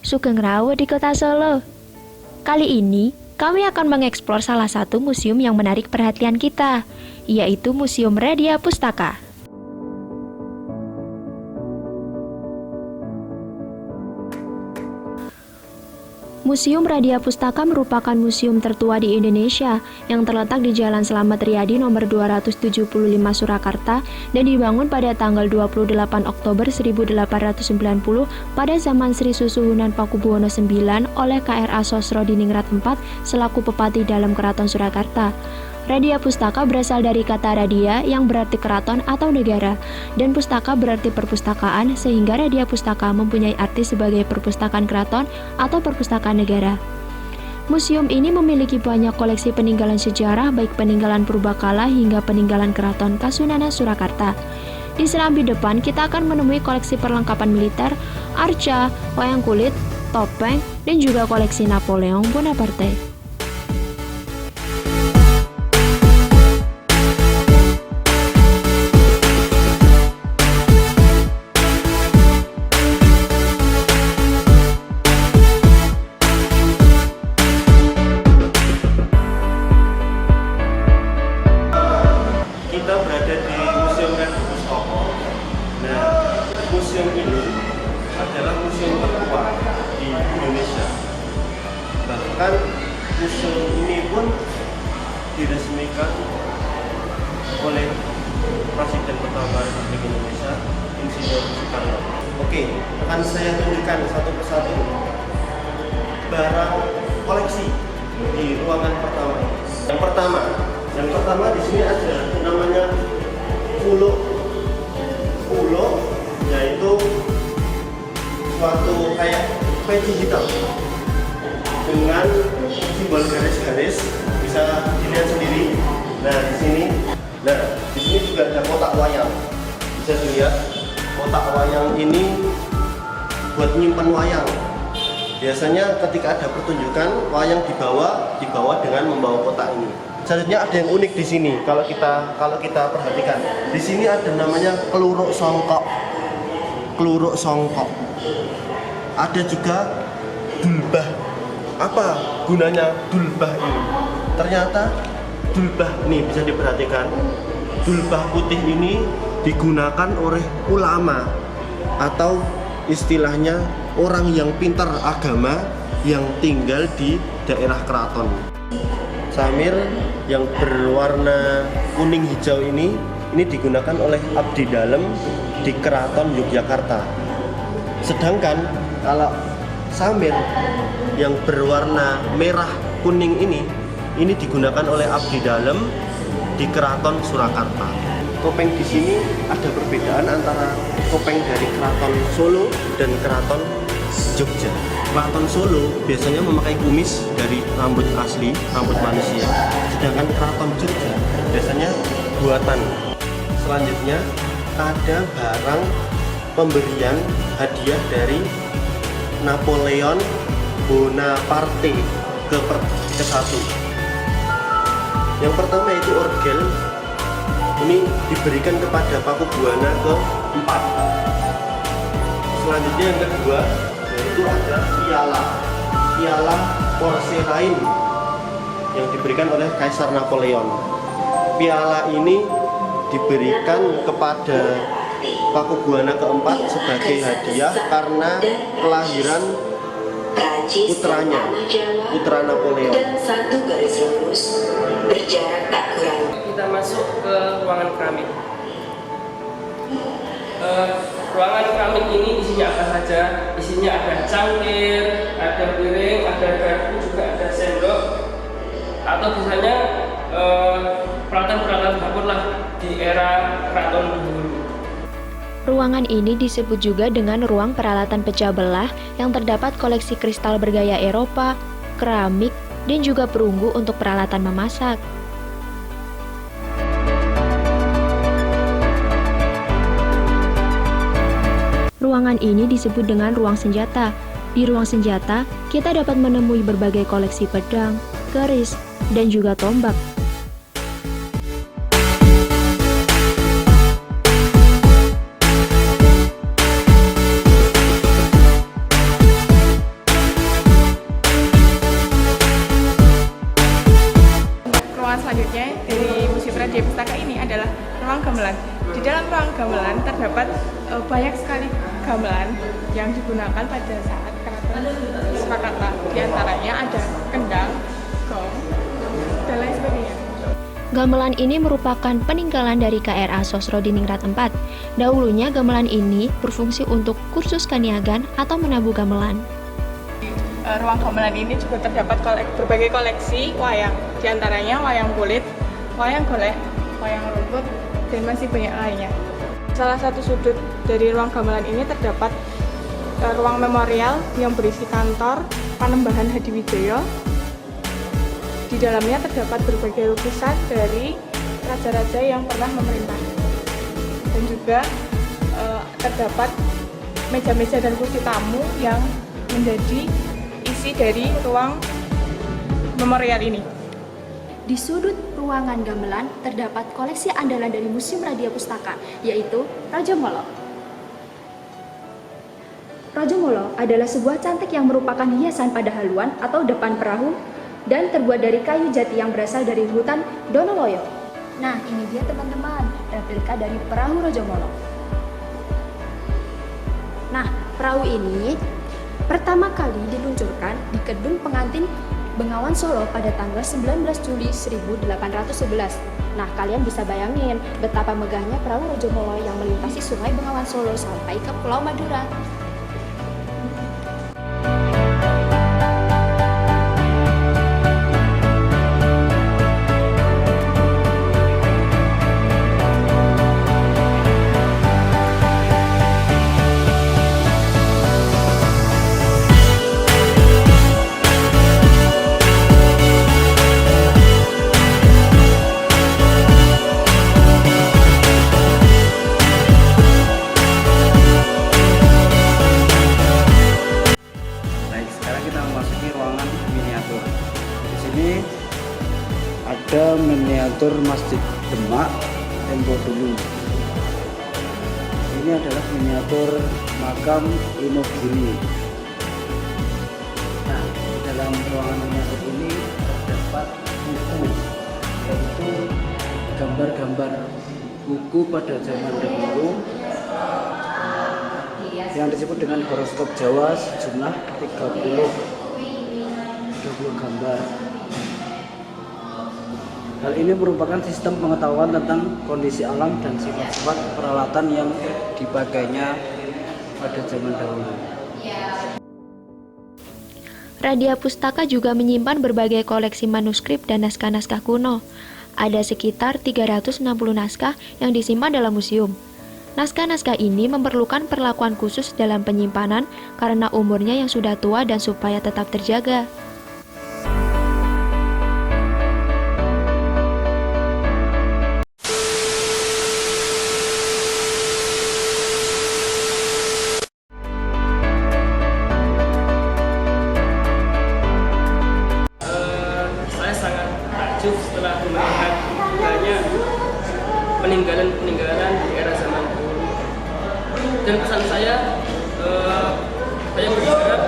Sugeng Rawuh di Kota Solo. Kali ini, kami akan mengeksplor salah satu museum yang menarik perhatian kita, yaitu Museum Radia Pustaka. Museum Radia Pustaka merupakan museum tertua di Indonesia yang terletak di Jalan Slamet Riyadi nomor 275 Surakarta dan dibangun pada tanggal 28 Oktober 1890 pada zaman Sri Susuhunan Pakubuwono IX oleh KRA Sosro Diningrat IV selaku Pepati dalam Keraton Surakarta. Radia Pustaka berasal dari kata radia yang berarti keraton atau negara, dan pustaka berarti perpustakaan, sehingga Radia Pustaka mempunyai arti sebagai perpustakaan keraton atau perpustakaan negara. Museum ini memiliki banyak koleksi peninggalan sejarah, baik peninggalan purbakala hingga peninggalan keraton Kasunanan Surakarta. Di serambi depan kita akan menemui koleksi perlengkapan militer, arca, wayang kulit, topeng, dan juga koleksi Napoleon Bonaparte. Kita berada di Museum Radia Pustaka. Nah, museum ini adalah museum tertua di Indonesia. Bahkan museum ini pun diresmikan oleh Presiden pertama Republik Indonesia, Insinyur Soekarno. Oke, akan saya tunjukkan satu persatu barang koleksi di ruangan pertama. Yang pertama di sini ada namanya pulo, yaitu suatu kayak peci hitam dengan simbol garis-garis, bisa dilihat sendiri. Nah di sini juga ada kotak wayang, bisa dilihat. Kotak wayang ini buat nyimpan wayang. Biasanya ketika ada pertunjukan wayang dibawa dengan membawa kotak ini. Selanjutnya ada yang unik di sini. Kalau kita perhatikan, di sini ada namanya keluruk songkok. Ada juga dulbah. Apa gunanya dulbah ini? Ternyata dulbah ini bisa diperhatikan. Dulbah putih ini digunakan oleh ulama atau istilahnya orang yang pintar agama yang tinggal di daerah keraton. Samir yang berwarna kuning hijau ini digunakan oleh abdi dalem di Keraton Yogyakarta. Sedangkan kalau samir yang berwarna merah kuning ini digunakan oleh abdi dalem di Keraton Surakarta. Topeng di sini ada perbedaan antara topeng dari Keraton Solo dan Keraton Jogja. Keraton Solo biasanya memakai kumis dari rambut asli, rambut manusia. Sedangkan Keraton Jogja biasanya buatan. Selanjutnya ada barang pemberian hadiah dari Napoleon Bonaparte ke-1. Yang pertama itu orgel. Ini diberikan kepada Pakubuwana ke-4. Selanjutnya yang kedua yaitu ada piala porselein yang diberikan oleh Kaisar Napoleon. Piala ini diberikan kepada Pakubuwana ke-4 sebagai hadiah karena kelahiran putra Napoleon. Dan satu garis lurus berjarak tak kurang. Kita masuk ke ruangan keramik. Ruangan keramik ini isinya apa saja? Isinya ada cangkir, ada piring, ada garpu, juga ada sendok, atau biasanya peralatan-peralatan dapur lah di era keraton dulu. Ruangan ini disebut juga dengan ruang peralatan pecah belah yang terdapat koleksi kristal bergaya Eropa, keramik, dan juga perunggu untuk peralatan memasak. Ruangan ini disebut dengan ruang senjata. Di ruang senjata, kita dapat menemui berbagai koleksi pedang, keris, dan juga tombak. ruang gamelan terdapat banyak sekali gamelan yang digunakan pada saat keraton Surakarta. Di antaranya ada kendang, gong, dan lain sebagainya. Gamelan ini merupakan peninggalan dari KRA Sosrodiningrat IV. Dahulunya gamelan ini berfungsi untuk kursus kaniagan atau menabuh gamelan. Ruang gamelan ini juga terdapat berbagai koleksi wayang, di antaranya wayang kulit, wayang golek, wayang rumput, dan masih banyak lainnya. Salah satu sudut dari ruang gamelan ini terdapat ruang memorial yang berisi kantor Panembahan Hadiwijoyo. Di dalamnya terdapat berbagai lukisan dari raja-raja yang pernah memerintah. Dan juga terdapat meja-meja dan kursi tamu yang menjadi isi dari ruang memorial ini. Di sudut ruangan gamelan terdapat koleksi andalan dari Museum Radia Pustaka, yaitu Raja Molo. Raja Molo adalah sebuah cantik yang merupakan hiasan pada haluan atau depan perahu dan terbuat dari kayu jati yang berasal dari hutan Donoloyo. Nah, ini dia teman-teman, replika dari perahu Raja Molo. Nah, perahu ini pertama kali diluncurkan di Kedung Pengantin Bengawan Solo pada tanggal 19 Juli 1811. Nah, kalian bisa bayangin betapa megahnya perahu Raja Molo yang melintasi sungai Bengawan Solo sampai ke Pulau Madura. Ada miniatur Masjid Demak tempo dulu. Ini adalah miniatur makam Imogiri. Nah, di dalam ruangan miniatur ini terdapat buku, yaitu gambar-gambar buku pada zaman dahulu yang disebut dengan horoskop Jawa sejumlah 30 gambar. Hal ini merupakan sistem pengetahuan tentang kondisi alam dan sifat-sifat peralatan yang dipakainya pada zaman dahulu. Radia Pustaka juga menyimpan berbagai koleksi manuskrip dan naskah-naskah kuno. Ada sekitar 360 naskah yang disimpan dalam museum. Naskah-naskah ini memerlukan perlakuan khusus dalam penyimpanan karena umurnya yang sudah tua dan supaya tetap terjaga. Setelah melihat banyak peninggalan di era zaman dulu, dan pesan saya berharap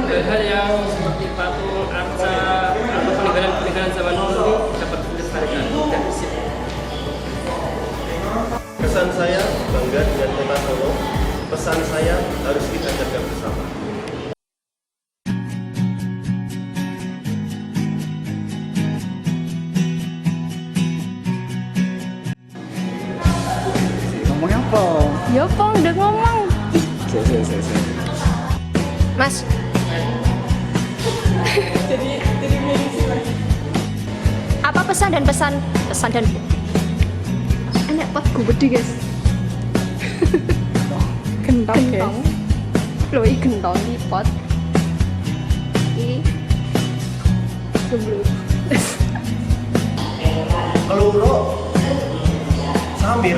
hal-hal yang seperti patung, arca atau peninggalan zaman dulu dapat dilestarikan dan disip. Kesan saya bangga dengan kota Solo. Pesan saya harus kita jaga bersama. Ngomongnya apa? Ya, Pong, udah ngomong. Mas, jadi medisi lagi. apa pesan dan enak pot gue gede guys. Gentong, Gentong. Loh, ini gentong di pot. Ini gemblung. Keluro, Samir,